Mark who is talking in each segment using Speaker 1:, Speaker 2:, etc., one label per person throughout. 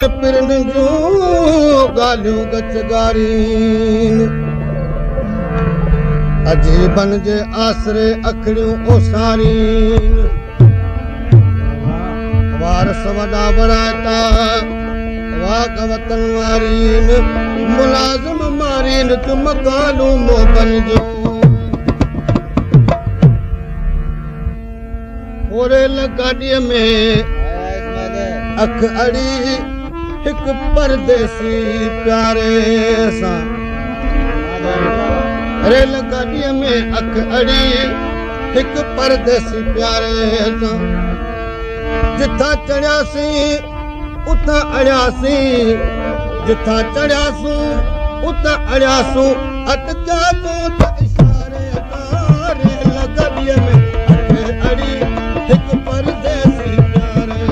Speaker 1: पिरन जूं ॻाल्हियूं गचगारीन अजीबन जे आसरे अखड़ियूं ओसारीन वारस वॾा बणाइता वाग वतन वारीन मुलाज़िम मारीन तुम ॻाल्हियूं मोबन जूं ओरेल गाॾीअ में अख अड़ी हिक परदेसी प्यारे सां रेल गाॾीअ में अख अड़ी हिक परदेसी प्यारे सां जिथां चढ़ियासीं उतां अड़ियासीं जिथां चढ़ियासूं उतां अड़ियासूं अटकिया तूं त इशारे सां रेल गाॾीअ में अख अड़ी हिक परदेसी प्यारे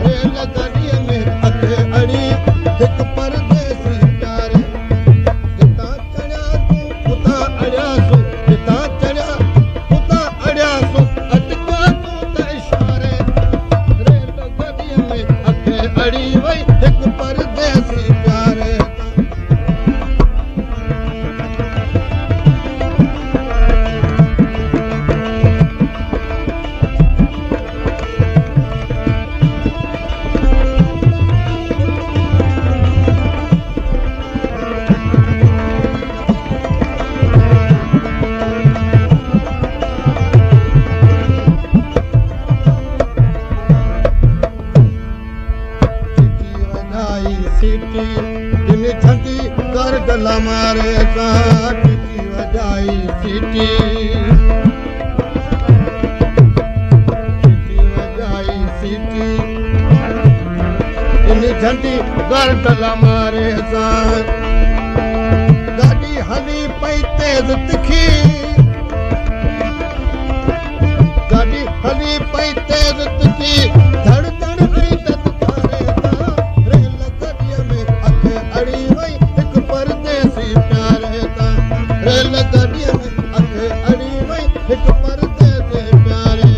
Speaker 1: रेल गाॾीअ में अख अड़ी हिक परदेसी प्यारे जिथां चढ़िया तूं उतां अड़ियासूं जिथां चढ़िया उतां अड़ियासूं अटकिया तूं त इशारे रेल गाॾीअ में अख अड़ी वई हिक परदेसी प्यारे सीटी दिन झंडी कर गला मारे सां सीटी वॼाई सीटी वॼाई सीटी दिन झंडी कर गला मारे सां गाॾी हली पई तेज़ तिखी गाॾी हली पई तेज़ तिखी धड़ धड़ आई अड़ी वई हिक परदेसी प्यारे तां रेल गाॾीअ में अख अड़ी वई हिक परदेसी प्यारे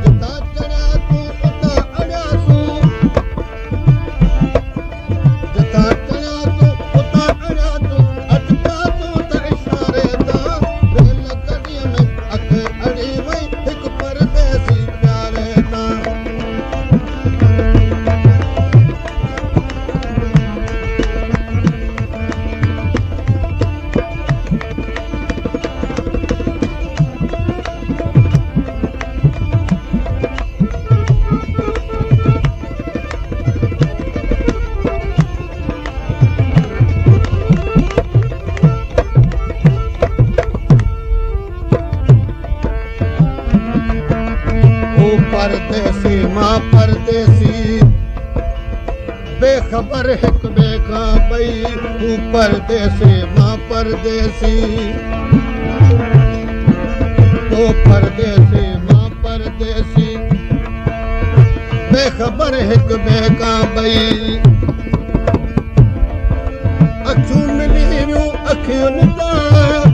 Speaker 1: जिथां चढ़िया तूं उतां अड़ियासूं जिथां चढ़िया तूं उतां अड़ियासूं अटकिया तूं त इशारे तां रेल गाॾीअ में अख अड़ी वई हिक परदेसी प्यारे तां परदेसी मां परदेसी बेखबर हिक ॿिए खां ॿई तूं परदेसी मां परदेसी तो परदेसी मां परदेसी बेखबर हिक ॿिए खां ॿई अखियूं मिली वियूं अखियुनि सां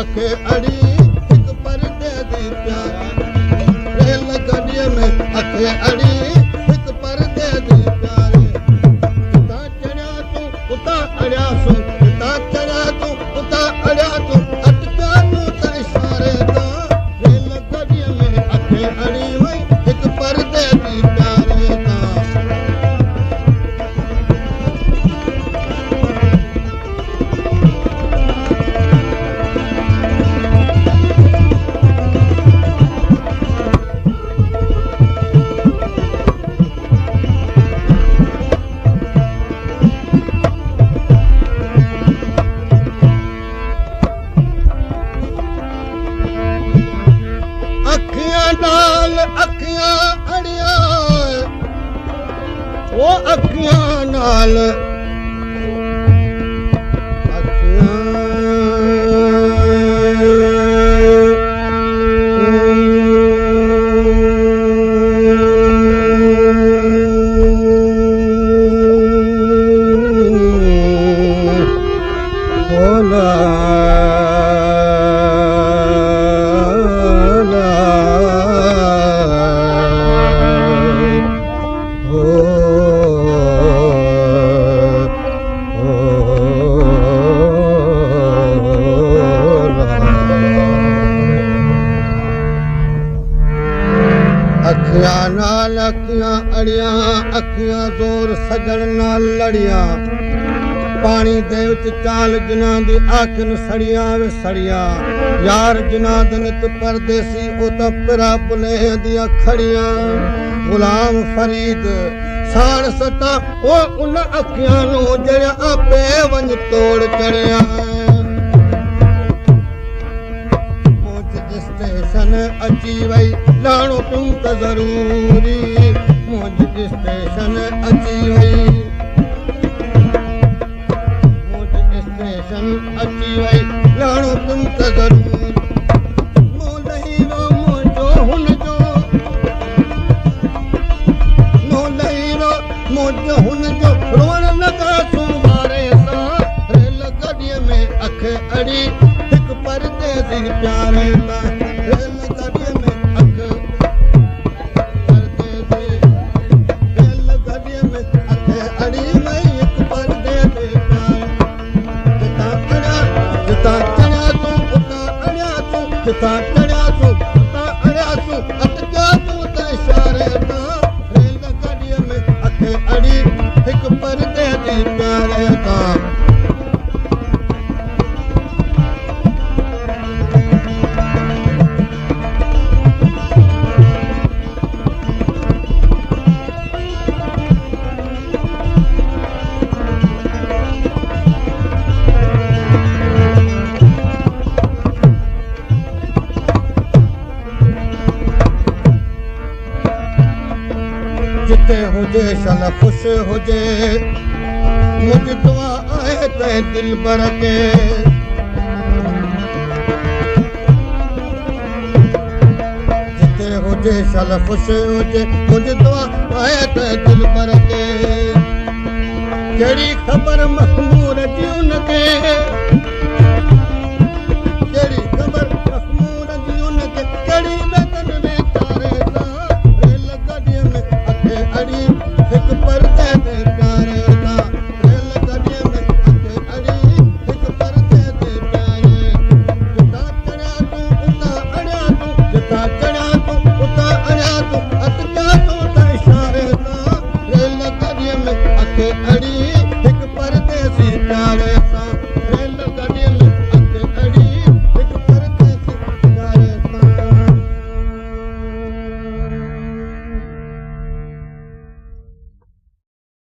Speaker 1: अख अड़ी हिक परदेसी प्यारे रेल गाॾीअ में अख अड़ी हिक परदेसी प्यारे जिथां चढ़िया तूं उतां अड़ियासूं जिथां चढ़िया तूं उतां अड़ियासूं अटकिया तूं त इशारे तां रेल गाॾीअ में अख अड़ी वई हिक परदेसी प्यारे तां अखियां अड़िया वो अखियां नाल बोला ਲੜੀਆਂ ਅੱਖੀਆਂ ਜ਼ੋਰ ਸਜਣ ਨਾਲ ਲੜੀਆਂ ਪਾਣੀ ਦੇ ਵਿੱਚ ਚਾਲ ਜਿਨ੍ਹਾਂ ਦੀ ਅੱਖ ਨੂੰ ਸੜੀਆਂ ਵੇ ਸੜੀਆਂ ਯਾਰ ਜਿਨ੍ਹਾਂ ਦੇ ਨਿਤ ਪਰਦੇਸੀ ਉਹ ਤਾਂ ਪਿਰਾ ਬੁਲੇ ਦੀਆਂ ਖੜੀਆਂ ਗੁਲਾਮ ਫਰੀਦ ਸਾਣ ਸਤਾ ਉਹ ਉਹਨਾਂ ਅੱਖੀਆਂ ਨੂੰ ਜਿਹੜਾ ਆਪੇ ਵੰਜ ਤੋੜ ਚੜਿਆ स्टेशन अची वई लाणो तुम त ज़रूरी मुंहिंजी स्टेशन अची वई मुंहिंजी स्टेशन अची वई लाणो तुम त ज़रूरी मूं लहीरो मुंहिंजो हुनजो मूं लहीरो मुंहिंजो हुनजो रोअण लॻा सुवारे सां रेल गाॾीअ में अख अड़ी हिकु परदेसी प्यारे सां जितां चढ़िया तूं उतां अड़िया तूं अटकिया तूं त इशारे तां रेल गाॾीअ में अख अड़ी हिकु परदेसी प्यारे तां जिते हुजे शन ख़ुश हुजे मुंहिंजी दुआ आहे ते दिल भर के जिते हुजे शन ख़ुश हुजे मुंहिंजी दुआ आहे ते दिल भर के कहिड़ी ख़बर मखमूर जी उनखे